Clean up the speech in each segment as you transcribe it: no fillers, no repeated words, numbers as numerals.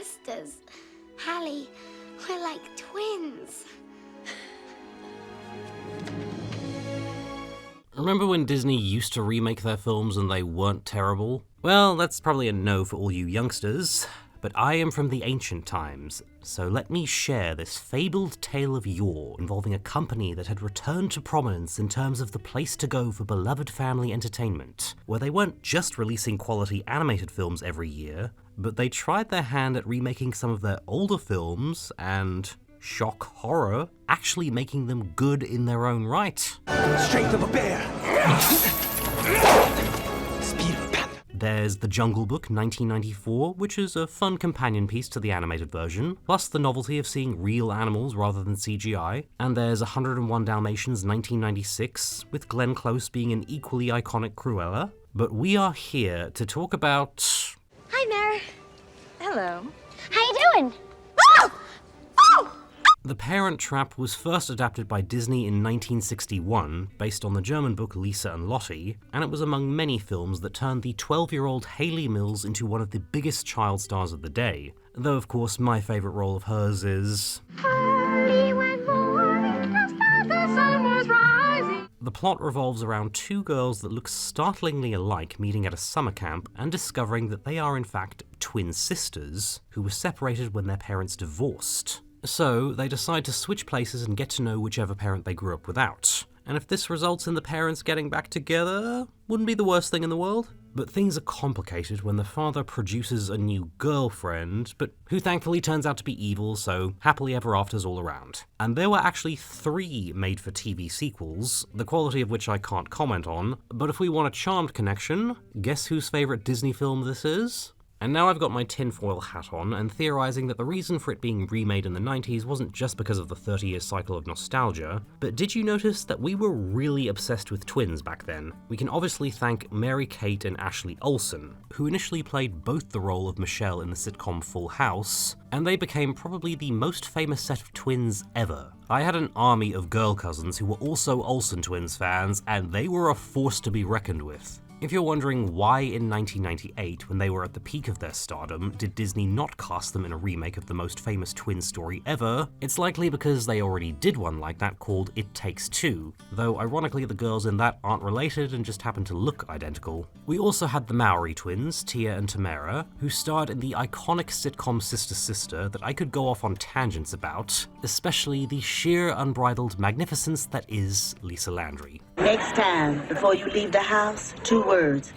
sisters. Hallie, we're like twins. Remember when Disney used to remake their films and they weren't terrible? Well, that's probably a no for all you youngsters, but I am from the ancient times, so let me share this fabled tale of yore involving a company that had returned to prominence in terms of the place to go for beloved family entertainment, where they weren't just releasing quality animated films every year, but they tried their hand at remaking some of their older films and, shock horror, actually making them good in their own right. Strength of a bear. Speed of a panther. There's The Jungle Book 1994, which is a fun companion piece to the animated version, plus the novelty of seeing real animals rather than CGI. And there's 101 Dalmatians 1996, with Glenn Close being an equally iconic Cruella. But we are here to talk about... Hi, Mare. Hello. How you doing? Oh! Oh! The Parent Trap was first adapted by Disney in 1961, based on the German book Lisa and Lottie, and it was among many films that turned the 12-year-old Hayley Mills into one of the biggest child stars of the day. Though, of course, my favourite role of hers is... The plot revolves around two girls that look startlingly alike meeting at a summer camp and discovering that they are in fact twin sisters who were separated when their parents divorced. So, they decide to switch places and get to know whichever parent they grew up without. And if this results in the parents getting back together, wouldn't be the worst thing in the world. But things are complicated when the father produces a new girlfriend, but who thankfully turns out to be evil, so happily ever afters all around. And there were actually 3 made-for-TV sequels, the quality of which I can't comment on, but if we want a charmed connection, guess whose favourite Disney film this is? And now I've got my tinfoil hat on and theorising that the reason for it being remade in the 90s wasn't just because of the 30-year cycle of nostalgia, but did you notice that we were really obsessed with twins back then? We can obviously thank Mary-Kate and Ashley Olsen, who initially played both the role of Michelle in the sitcom Full House, and they became probably the most famous set of twins ever. I had an army of girl cousins who were also Olsen twins fans, and they were a force to be reckoned with. If you're wondering why in 1998, when they were at the peak of their stardom, did Disney not cast them in a remake of the most famous twin story ever, it's likely because they already did one like that called It Takes Two, though ironically the girls in that aren't related and just happen to look identical. We also had the Maori twins, Tia and Tamara, who starred in the iconic sitcom Sister Sister that I could go off on tangents about, especially the sheer unbridled magnificence that is Lisa Landry. Next time, before you leave the house, 2 words.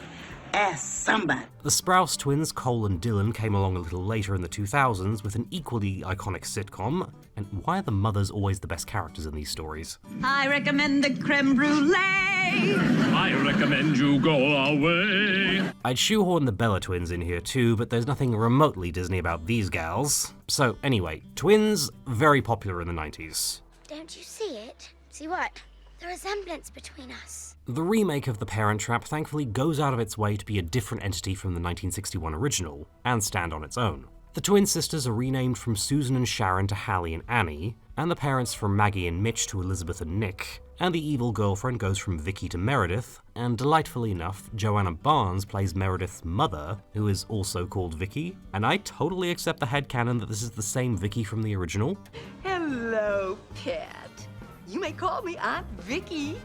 Ask somebody. The Sprouse twins, Cole and Dylan, came along a little later in the 2000s with an equally iconic sitcom. And why are the mothers always the best characters in these stories? I recommend the creme brulee. I recommend you go away. I'd shoehorn the Bella twins in here too, but there's nothing remotely Disney about these gals. So anyway, twins, very popular in the 90s. Don't you see it? See what? The resemblance between us. The remake of The Parent Trap thankfully goes out of its way to be a different entity from the 1961 original, and stand on its own. The twin sisters are renamed from Susan and Sharon to Hallie and Annie, and the parents from Maggie and Mitch to Elizabeth and Nick, and the evil girlfriend goes from Vicky to Meredith, and delightfully enough, Joanna Barnes plays Meredith's mother, who is also called Vicky, and I totally accept the headcanon that this is the same Vicky from the original. Hello, pet. You may call me Aunt Vicky.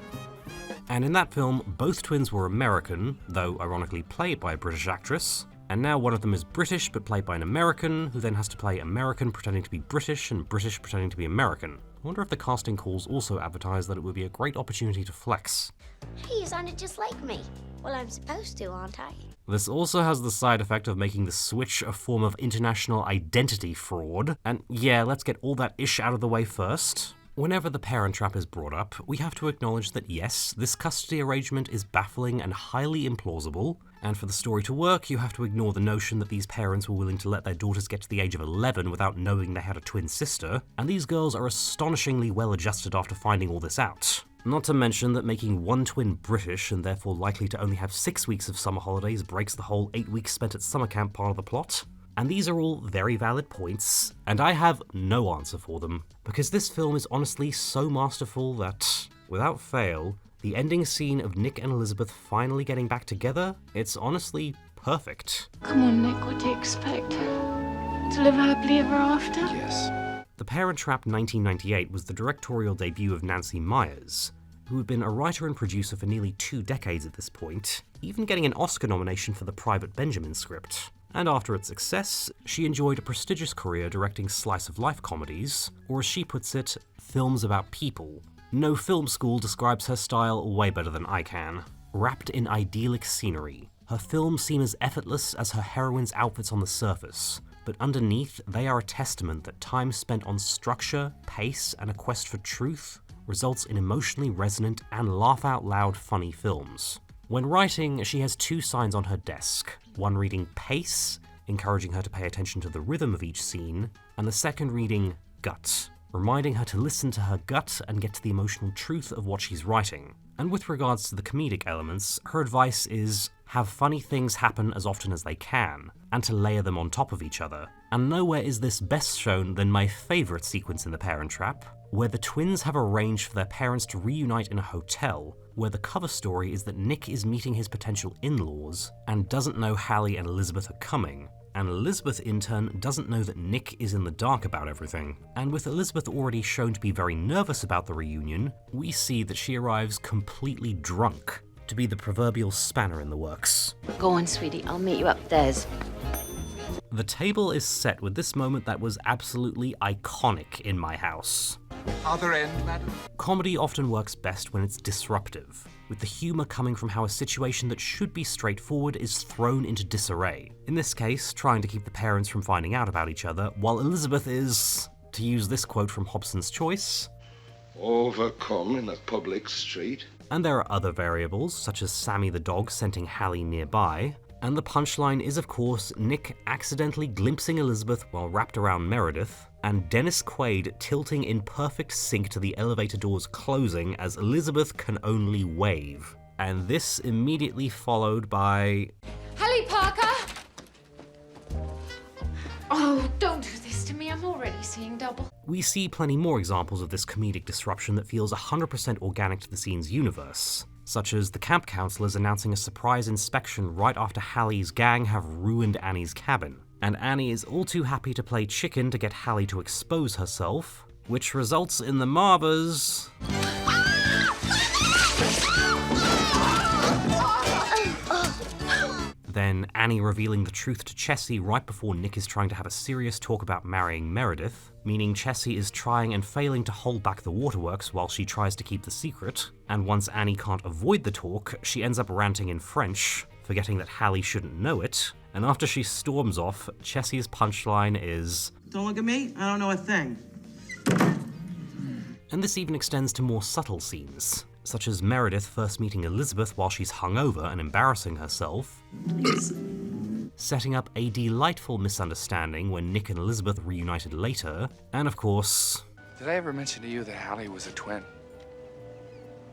And in that film, both twins were American, though ironically played by a British actress, and now one of them is British but played by an American, who then has to play American pretending to be British and British pretending to be American. I wonder if the casting calls also advertise that it would be a great opportunity to flex. Hey, you sounded just like me. Well, I'm supposed to, aren't I? This also has the side effect of making the switch a form of international identity fraud, and yeah, let's get all that ish out of the way first. Whenever the Parent Trap is brought up, we have to acknowledge that yes, this custody arrangement is baffling and highly implausible, and for the story to work, you have to ignore the notion that these parents were willing to let their daughters get to the age of 11 without knowing they had a twin sister, and these girls are astonishingly well adjusted after finding all this out. Not to mention that making one twin British and therefore likely to only have 6 weeks of summer holidays breaks the whole 8 weeks spent at summer camp part of the plot. And these are all very valid points, and I have no answer for them, because this film is honestly so masterful that, without fail, the ending scene of Nick and Elizabeth finally getting back together, it's honestly perfect. Come on, Nick, what do you expect? To live happily ever after? Yes. The Parent Trap 1998 was the directorial debut of Nancy Meyers, who had been a writer and producer for nearly 2 decades at this point, even getting an Oscar nomination for the Private Benjamin script. And after its success, she enjoyed a prestigious career directing slice-of-life comedies, or as she puts it, films about people. No film school describes her style way better than I can. Wrapped in idyllic scenery, her films seem as effortless as her heroines' outfits on the surface, but underneath they are a testament that time spent on structure, pace, and a quest for truth results in emotionally resonant and laugh-out-loud funny films. When writing, she has 2 signs on her desk, one reading pace, encouraging her to pay attention to the rhythm of each scene, and the second reading gut, reminding her to listen to her gut and get to the emotional truth of what she's writing. And with regards to the comedic elements, her advice is have funny things happen as often as they can, and to layer them on top of each other. And nowhere is this best shown than my favourite sequence in The Parent Trap, where the twins have arranged for their parents to reunite in a hotel, where the cover story is that Nick is meeting his potential in-laws and doesn't know Hallie and Elizabeth are coming, and Elizabeth in turn doesn't know that Nick is in the dark about everything. And with Elizabeth already shown to be very nervous about the reunion, we see that she arrives completely drunk, to be the proverbial spanner in the works. Go on, sweetie. I'll meet you upstairs. The table is set with this moment that was absolutely iconic in my house. Other end, madam. Comedy often works best when it's disruptive, with the humour coming from how a situation that should be straightforward is thrown into disarray. In this case, trying to keep the parents from finding out about each other, while Elizabeth is, to use this quote from Hobson's Choice, overcome in a public street. And there are other variables, such as Sammy the dog scenting Hallie nearby, and the punchline is of course Nick accidentally glimpsing Elizabeth while wrapped around Meredith, and Dennis Quaid tilting in perfect sync to the elevator doors closing as Elizabeth can only wave. And this immediately followed by... Hallie Parker! Oh, don't do this to me. I'm already seeing double. We see plenty more examples of this comedic disruption that feels 100% organic to the scene's universe, such as the camp counselors announcing a surprise inspection right after Hallie's gang have ruined Annie's cabin. And Annie is all too happy to play chicken to get Hallie to expose herself, which results in the Marvers... Then Annie revealing the truth to Chessie right before Nick is trying to have a serious talk about marrying Meredith, meaning Chessie is trying and failing to hold back the waterworks while she tries to keep the secret, and once Annie can't avoid the talk, she ends up ranting in French, forgetting that Hallie shouldn't know it, and after she storms off, Chessie's punchline is, "Don't look at me, I don't know a thing." And this even extends to more subtle scenes, such as Meredith first meeting Elizabeth while she's hungover and embarrassing herself, setting up a delightful misunderstanding when Nick and Elizabeth reunited later, and of course... Did I ever mention to you that Hallie was a twin?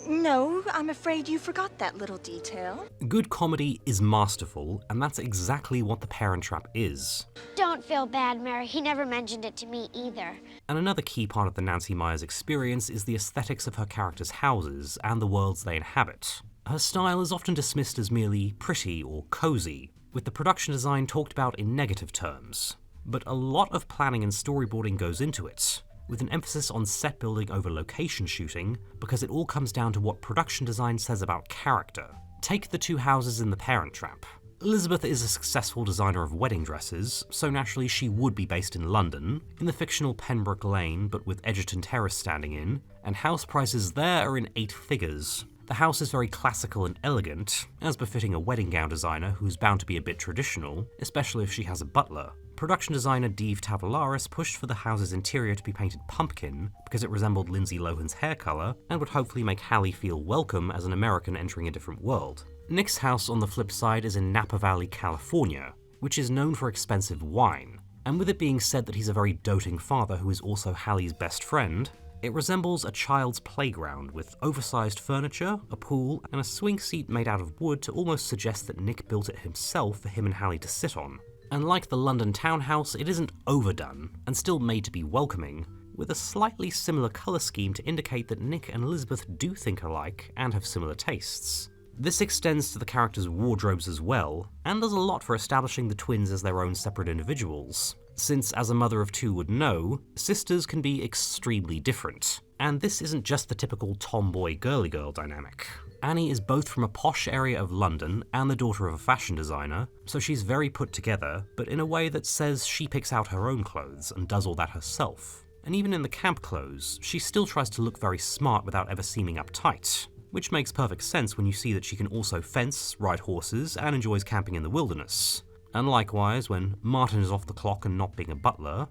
No, I'm afraid you forgot that little detail. Good comedy is masterful, and that's exactly what The Parent Trap is. Don't feel bad, Mary. He never mentioned it to me either. And another key part of the Nancy Meyers experience is the aesthetics of her characters' houses and the worlds they inhabit. Her style is often dismissed as merely pretty or cozy, with the production design talked about in negative terms. But a lot of planning and storyboarding goes into it, with an emphasis on set building over location shooting, because it all comes down to what production design says about character. Take the 2 houses in The Parent Trap. Elizabeth is a successful designer of wedding dresses, so naturally she would be based in London, in the fictional Pembroke Lane but with Egerton Terrace standing in, and house prices there are in 8 figures. The house is very classical and elegant, as befitting a wedding gown designer who's bound to be a bit traditional, especially if she has a butler. Production designer Dave Tavolaris pushed for the house's interior to be painted pumpkin because it resembled Lindsay Lohan's hair colour and would hopefully make Hallie feel welcome as an American entering a different world. Nick's house on the flip side is in Napa Valley, California, which is known for expensive wine, and with it being said that he's a very doting father who is also Hallie's best friend, it resembles a child's playground with oversized furniture, a pool, and a swing seat made out of wood to almost suggest that Nick built it himself for him and Hallie to sit on. And like the London townhouse, it isn't overdone, and still made to be welcoming, with a slightly similar colour scheme to indicate that Nick and Elizabeth do think alike and have similar tastes. This extends to the characters' wardrobes as well, and does a lot for establishing the twins as their own separate individuals, since, as a mother of two would know, sisters can be extremely different. And this isn't just the typical tomboy girly girl dynamic. Annie is both from a posh area of London and the daughter of a fashion designer, so she's very put together, but in a way that says she picks out her own clothes and does all that herself. And even in the camp clothes, she still tries to look very smart without ever seeming uptight, which makes perfect sense when you see that she can also fence, ride horses, and enjoys camping in the wilderness. And likewise, when Martin is off the clock and not being a butler.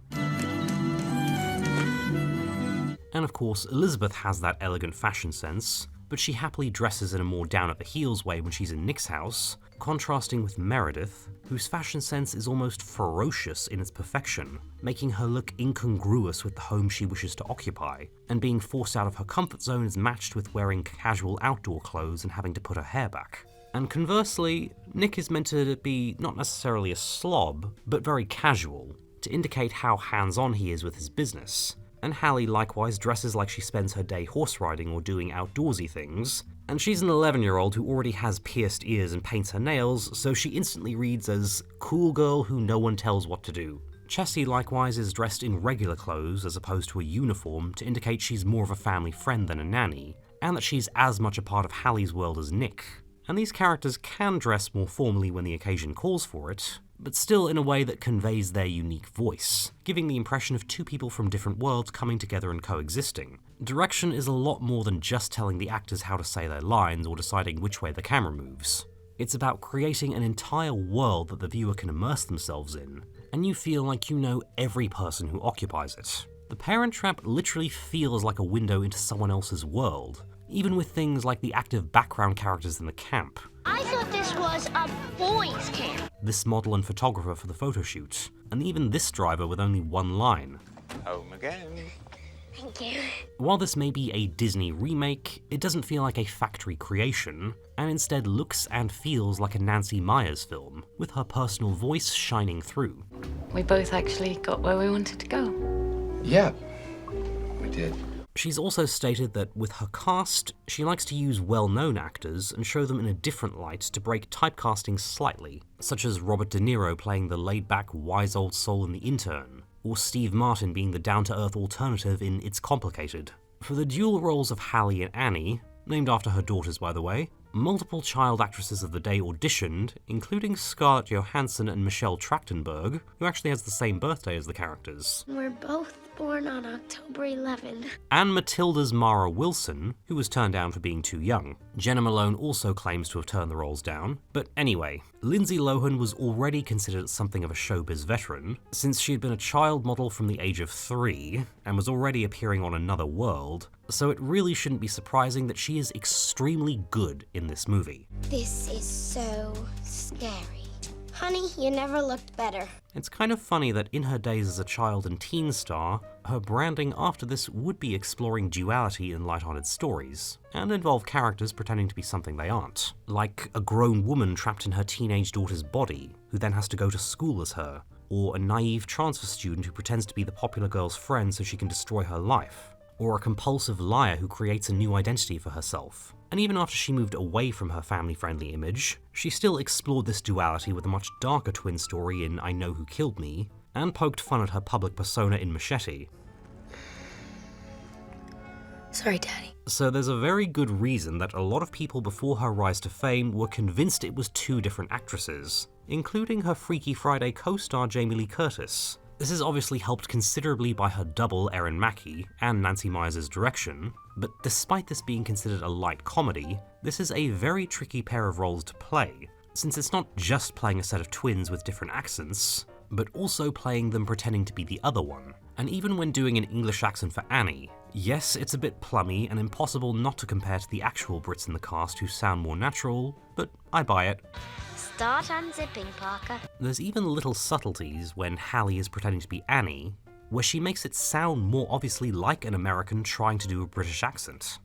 And of course, Elizabeth has that elegant fashion sense, but she happily dresses in a more down-at-the-heels way when she's in Nick's house, contrasting with Meredith, whose fashion sense is almost ferocious in its perfection, making her look incongruous with the home she wishes to occupy, and being forced out of her comfort zone is matched with wearing casual outdoor clothes and having to put her hair back. And conversely, Nick is meant to be not necessarily a slob, but very casual, to indicate how hands-on he is with his business. And Hallie likewise dresses like she spends her day horse riding or doing outdoorsy things, and she's an 11-year-old who already has pierced ears and paints her nails, so she instantly reads as cool girl who no one tells what to do. Chessie likewise is dressed in regular clothes as opposed to a uniform to indicate she's more of a family friend than a nanny, and that she's as much a part of Hallie's world as Nick. And these characters can dress more formally when the occasion calls for it, but still in a way that conveys their unique voice, giving the impression of two people from different worlds coming together and coexisting. Direction is a lot more than just telling the actors how to say their lines or deciding which way the camera moves. It's about creating an entire world that the viewer can immerse themselves in, and you feel like you know every person who occupies it. The Parent Trap literally feels like a window into someone else's world, even with things like the active background characters in the camp. I thought this was a boys' camp. This model and photographer for the photo shoot, and even this driver with only one line. Home again. Thank you. While this may be a Disney remake, it doesn't feel like a factory creation, and instead looks and feels like a Nancy Meyers film, with her personal voice shining through. We both actually got where we wanted to go. Yeah, we did. She's also stated that with her cast, she likes to use well-known actors and show them in a different light to break typecasting slightly, such as Robert De Niro playing the laid-back, wise old soul in The Intern, or Steve Martin being the down-to-earth alternative in It's Complicated. For the dual roles of Hallie and Annie, named after her daughters by the way, multiple child actresses of the day auditioned, including Scarlett Johansson and Michelle Trachtenberg, who actually has the same birthday as the characters. We're both born on October 11. And Matilda's Mara Wilson, who was turned down for being too young. Jenna Malone also claims to have turned the roles down. But anyway, Lindsay Lohan was already considered something of a showbiz veteran, since she had been a child model from the age of 3, and was already appearing on Another World, so it really shouldn't be surprising that she is extremely good in this movie. This is so scary. Honey, you never looked better. It's kind of funny that in her days as a child and teen star, her branding after this would be exploring duality in light-hearted stories, and involve characters pretending to be something they aren't. Like a grown woman trapped in her teenage daughter's body, who then has to go to school as her, or a naive transfer student who pretends to be the popular girl's friend so she can destroy her life, or a compulsive liar who creates a new identity for herself. And even after she moved away from her family-friendly image, she still explored this duality with a much darker twin story in I Know Who Killed Me, and poked fun at her public persona in Machete. Sorry, Daddy. So there's a very good reason that a lot of people before her rise to fame were convinced it was two different actresses, including her Freaky Friday co-star Jamie Lee Curtis. This is obviously helped considerably by her double Erin Mackey and Nancy Meyers' direction, but despite this being considered a light comedy, this is a very tricky pair of roles to play, since it's not just playing a set of twins with different accents, but also playing them pretending to be the other one. And even when doing an English accent for Annie, yes, it's a bit plummy and impossible not to compare to the actual Brits in the cast who sound more natural, but I buy it. Start unzipping, Parker. There's even little subtleties when Hallie is pretending to be Annie, where she makes it sound more obviously like an American trying to do a British accent.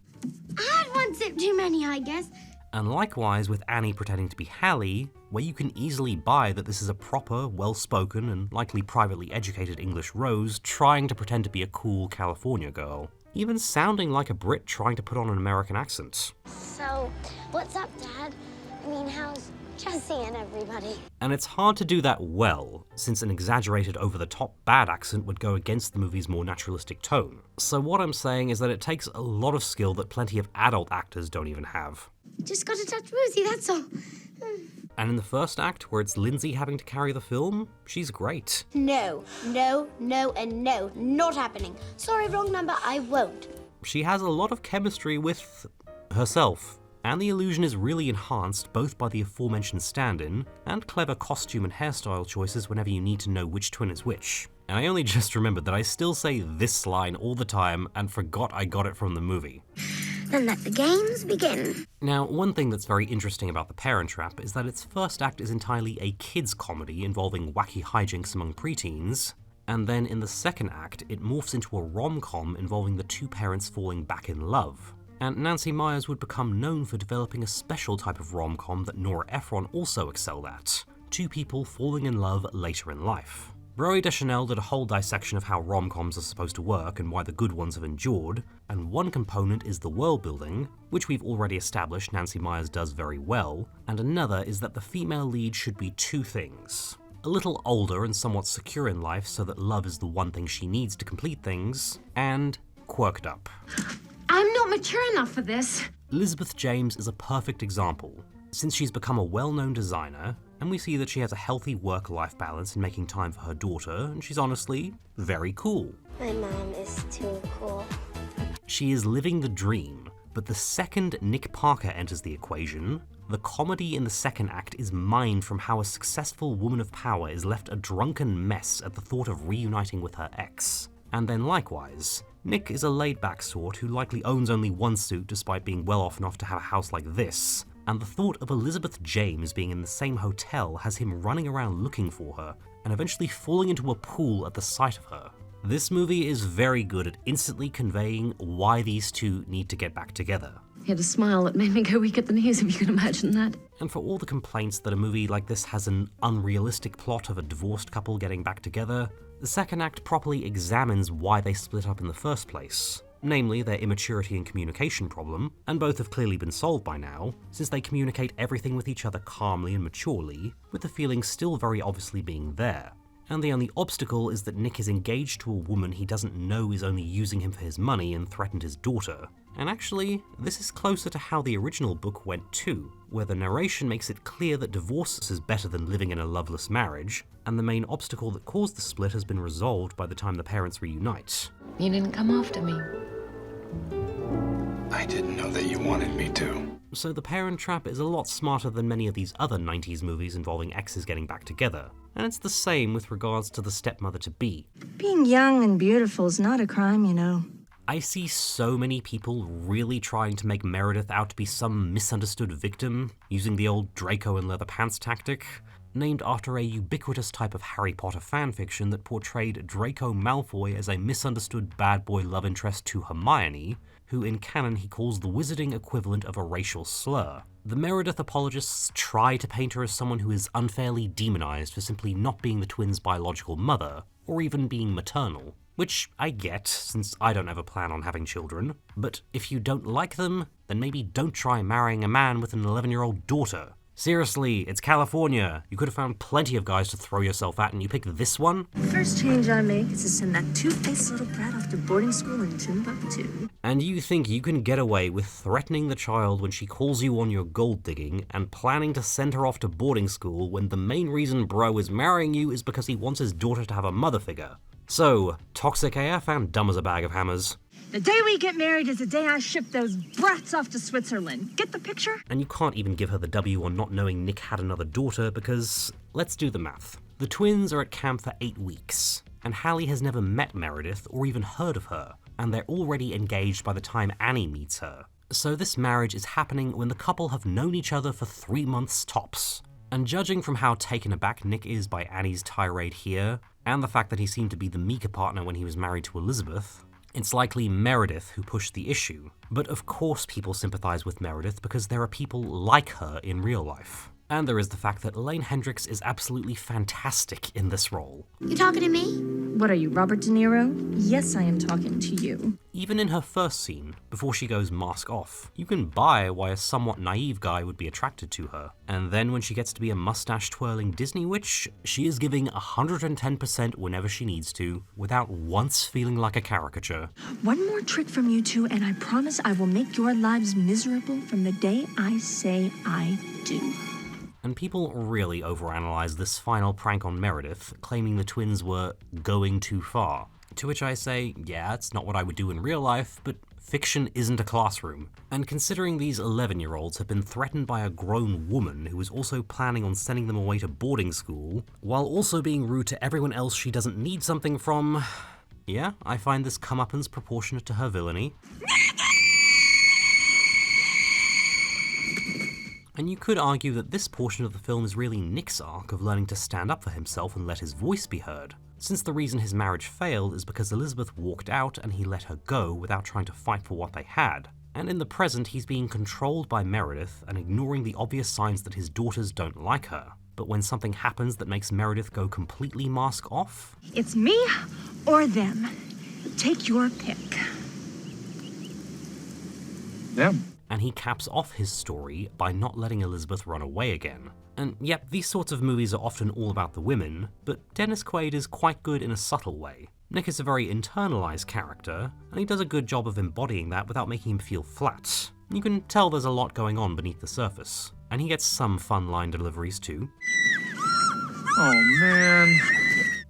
I had one zip too many, I guess. And likewise with Annie pretending to be Hallie, where you can easily buy that this is a proper, well-spoken, and likely privately educated English Rose trying to pretend to be a cool California girl, even sounding like a Brit trying to put on an American accent. So, what's up, Dad? I mean, how's Just seeing everybody. And it's hard to do that well, since an exaggerated over-the-top bad accent would go against the movie's more naturalistic tone. So what I'm saying is that it takes a lot of skill that plenty of adult actors don't even have. Just got to touch Rosie, that's all. And in the first act, where it's Lindsay having to carry the film, she's great. No, no, no, and no. Not happening. Sorry, wrong number, I won't. She has a lot of chemistry with herself, and the illusion is really enhanced both by the aforementioned stand-in and clever costume and hairstyle choices whenever you need to know which twin is which. And I only just remembered that I still say this line all the time and forgot I got it from the movie. Then let the games begin. Now, one thing that's very interesting about The Parent Trap is that its first act is entirely a kids' comedy involving wacky hijinks among preteens, and then in the second act, it morphs into a rom-com involving the two parents falling back in love. And Nancy Meyers would become known for developing a special type of rom-com that Nora Ephron also excelled at, two people falling in love later in life. Roy Deschanel did a whole dissection of how rom-coms are supposed to work and why the good ones have endured, and one component is the world building, which we've already established Nancy Meyers does very well, and another is that the female lead should be two things. A little older and somewhat secure in life so that love is the one thing she needs to complete things, and quirked up. I'm not mature enough for this. Elizabeth James is a perfect example, since she's become a well-known designer, and we see that she has a healthy work-life balance in making time for her daughter, and she's honestly very cool. My mom is too cool. She is living the dream, but the second Nick Parker enters the equation, the comedy in the second act is mined from how a successful woman of power is left a drunken mess at the thought of reuniting with her ex. And then likewise, Nick is a laid-back sort who likely owns only one suit despite being well off enough to have a house like this, and the thought of Elizabeth James being in the same hotel has him running around looking for her, and eventually falling into a pool at the sight of her. This movie is very good at instantly conveying why these two need to get back together. He had a smile that made me go weak at the knees, if you can imagine that. And for all the complaints that a movie like this has an unrealistic plot of a divorced couple getting back together, the second act properly examines why they split up in the first place. Namely, their immaturity and communication problem, and both have clearly been solved by now, since they communicate everything with each other calmly and maturely, with the feelings still very obviously being there. And the only obstacle is that Nick is engaged to a woman he doesn't know is only using him for his money and threatened his daughter. And actually, this is closer to how the original book went too, where the narration makes it clear that divorce is better than living in a loveless marriage, and the main obstacle that caused the split has been resolved by the time the parents reunite. You didn't come after me. I didn't know that you wanted me to. So The Parent Trap is a lot smarter than many of these other 90s movies involving exes getting back together, and it's the same with regards to the stepmother-to-be. Being young and beautiful is not a crime, you know. I see so many people really trying to make Meredith out to be some misunderstood victim, using the old Draco in leather pants tactic, named after a ubiquitous type of Harry Potter fanfiction that portrayed Draco Malfoy as a misunderstood bad boy love interest to Hermione, who in canon he calls the wizarding equivalent of a racial slur. The Meredith apologists try to paint her as someone who is unfairly demonized for simply not being the twins' biological mother, or even being maternal. Which I get, since I don't ever plan on having children, but if you don't like them, then maybe don't try marrying a man with an 11-year-old daughter. Seriously, it's California. You could have found plenty of guys to throw yourself at and you picked this one? The first change I make is to send that two-faced little brat off to boarding school in Timbuktu. And you think you can get away with threatening the child when she calls you on your gold digging and planning to send her off to boarding school when the main reason bro is marrying you is because he wants his daughter to have a mother figure. So, toxic AF and dumb as a bag of hammers. The day we get married is the day I ship those brats off to Switzerland. Get the picture? And you can't even give her the W on not knowing Nick had another daughter because, let's do the math. The twins are at camp for 8 weeks, and Hallie has never met Meredith or even heard of her, and they're already engaged by the time Annie meets her. So this marriage is happening when the couple have known each other for 3 months tops. And judging from how taken aback Nick is by Annie's tirade here, and the fact that he seemed to be the meeker partner when he was married to Elizabeth, it's likely Meredith who pushed the issue. But of course people sympathize with Meredith because there are people like her in real life. And there is the fact that Elaine Hendricks is absolutely fantastic in this role. You talking to me? What are you, Robert De Niro? Yes, I am talking to you. Even in her first scene, before she goes mask off, you can buy why a somewhat naive guy would be attracted to her. And then when she gets to be a mustache-twirling Disney witch, she is giving 110% whenever she needs to, without once feeling like a caricature. One more trick from you two, and I promise I will make your lives miserable from the day I say I do. And people really overanalyze this final prank on Meredith, claiming the twins were going too far. To which I say, yeah, it's not what I would do in real life, but fiction isn't a classroom. And considering these 11-year-olds have been threatened by a grown woman who is also planning on sending them away to boarding school, while also being rude to everyone else she doesn't need something from, yeah, I find this comeuppance proportionate to her villainy. And you could argue that this portion of the film is really Nick's arc of learning to stand up for himself and let his voice be heard, since the reason his marriage failed is because Elizabeth walked out and he let her go without trying to fight for what they had. And in the present, he's being controlled by Meredith and ignoring the obvious signs that his daughters don't like her. But when something happens that makes Meredith go completely mask off... It's me or them. Take your pick. Them. And he caps off his story by not letting Elizabeth run away again. And yep, these sorts of movies are often all about the women, but Dennis Quaid is quite good in a subtle way. Nick is a very internalized character, and he does a good job of embodying that without making him feel flat. You can tell there's a lot going on beneath the surface, and he gets some fun line deliveries too. Oh, man.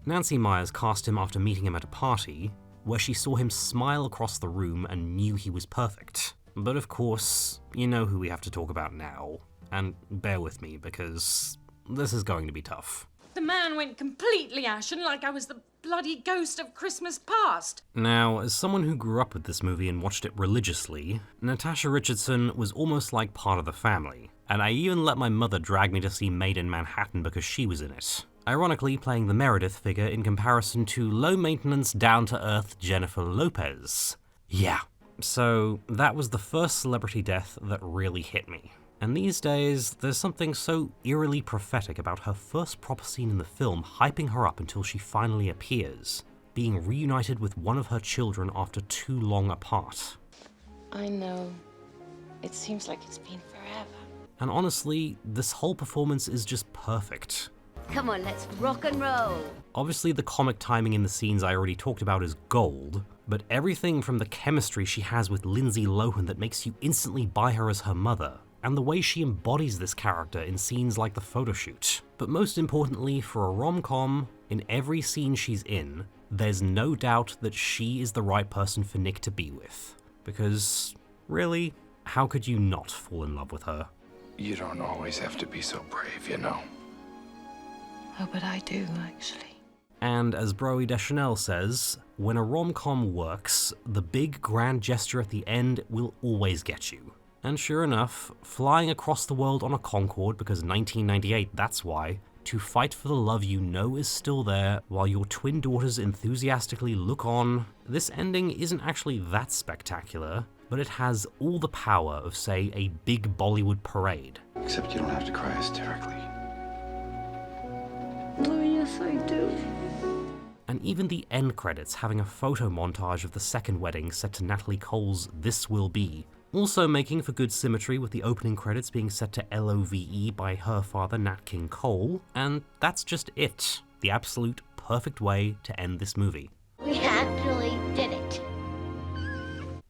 Nancy Myers cast him after meeting him at a party, where she saw him smile across the room and knew he was perfect. But of course, you know who we have to talk about now. And bear with me, because this is going to be tough. The man went completely ashen like I was the bloody ghost of Christmas past. Now, as someone who grew up with this movie and watched it religiously, Natasha Richardson was almost like part of the family. And I even let my mother drag me to see Made in Manhattan because she was in it. Ironically playing the Meredith figure in comparison to low-maintenance, down-to-earth Jennifer Lopez. Yeah. So that was the first celebrity death that really hit me. And these days, there's something so eerily prophetic about her first proper scene in the film hyping her up until she finally appears, being reunited with one of her children after too long apart. I know. It seems like it's been forever. And honestly, this whole performance is just perfect. Come on, let's rock and roll. Obviously, the comic timing in the scenes I already talked about is gold, but everything from the chemistry she has with Lindsay Lohan that makes you instantly buy her as her mother, and the way she embodies this character in scenes like the photo shoot. But most importantly, for a rom-com, in every scene she's in, there's no doubt that she is the right person for Nick to be with. Because, really, how could you not fall in love with her? You don't always have to be so brave, you know. Oh, but I do, actually. And as Broe Deschanel says, when a rom-com works, the big grand gesture at the end will always get you. And sure enough, flying across the world on a Concorde, because 1998, that's why, to fight for the love you know is still there, while your twin daughters enthusiastically look on, this ending isn't actually that spectacular, but it has all the power of, say, a big Bollywood parade. Except you don't have to cry hysterically. Oh, yes, I do. And even the end credits having a photo montage of the second wedding set to Natalie Cole's This Will Be, also making for good symmetry with the opening credits being set to LOVE by her father Nat King Cole, and that's just it. The absolute perfect way to end this movie. We actually did it.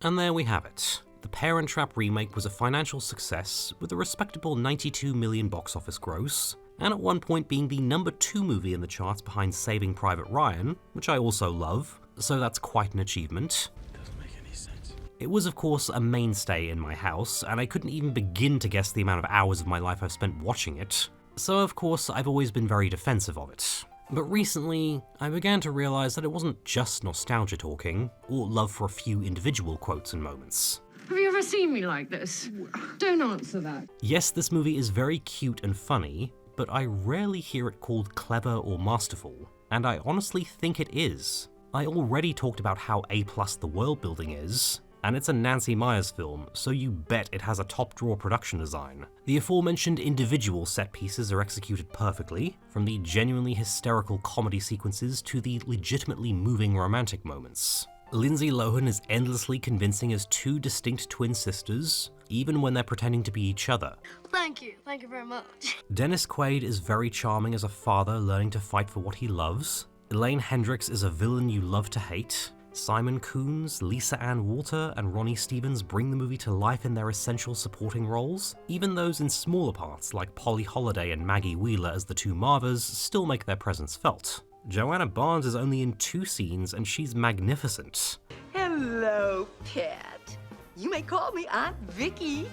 And there we have it. The Parent Trap remake was a financial success with a respectable $92 million box office gross, and at one point being the #2 movie in the charts behind Saving Private Ryan, which I also love, so that's quite an achievement. Doesn't make any sense. It was of course a mainstay in my house, and I couldn't even begin to guess the amount of hours of my life I've spent watching it, so of course I've always been very defensive of it. But recently, I began to realize that it wasn't just nostalgia talking, or love for a few individual quotes and moments. Have you ever seen me like this? Don't answer that. Yes, this movie is very cute and funny, but I rarely hear it called clever or masterful, and I honestly think it is. I already talked about how A+ the world building is, and it's a Nancy Myers film, so you bet it has a top-drawer production design. The aforementioned individual set pieces are executed perfectly, from the genuinely hysterical comedy sequences to the legitimately moving romantic moments. Lindsay Lohan is endlessly convincing as two distinct twin sisters, even when they're pretending to be each other. Thank you very much. Dennis Quaid is very charming as a father learning to fight for what he loves. Elaine Hendricks is a villain you love to hate. Simon Coons, Lisa Ann Walter, and Ronnie Stevens bring the movie to life in their essential supporting roles. Even those in smaller parts, like Polly Holliday and Maggie Wheeler as the two Marvas, still make their presence felt. Joanna Barnes is only in 2 scenes, and she's magnificent. Hello, pet. You may call me Aunt Vicky.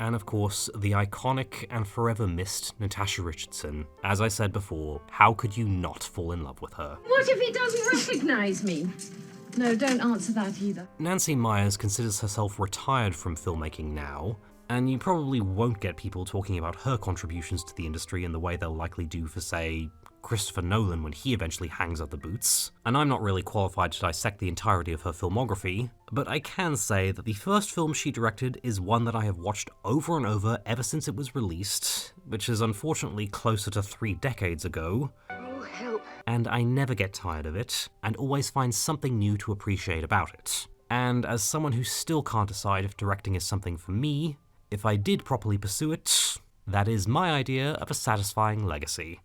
And of course, the iconic and forever missed Natasha Richardson. As I said before, how could you not fall in love with her? What if he doesn't recognize me? No, don't answer that either. Nancy Meyers considers herself retired from filmmaking now, and you probably won't get people talking about her contributions to the industry in the way they'll likely do for, say, Christopher Nolan when he eventually hangs up the boots. And I'm not really qualified to dissect the entirety of her filmography, but I can say that the first film she directed is one that I have watched over and over ever since it was released, which is unfortunately closer to 3 decades ago. Oh, help. And I never get tired of it, and always find something new to appreciate about it. And as someone who still can't decide if directing is something for me, if I did properly pursue it, that is my idea of a satisfying legacy.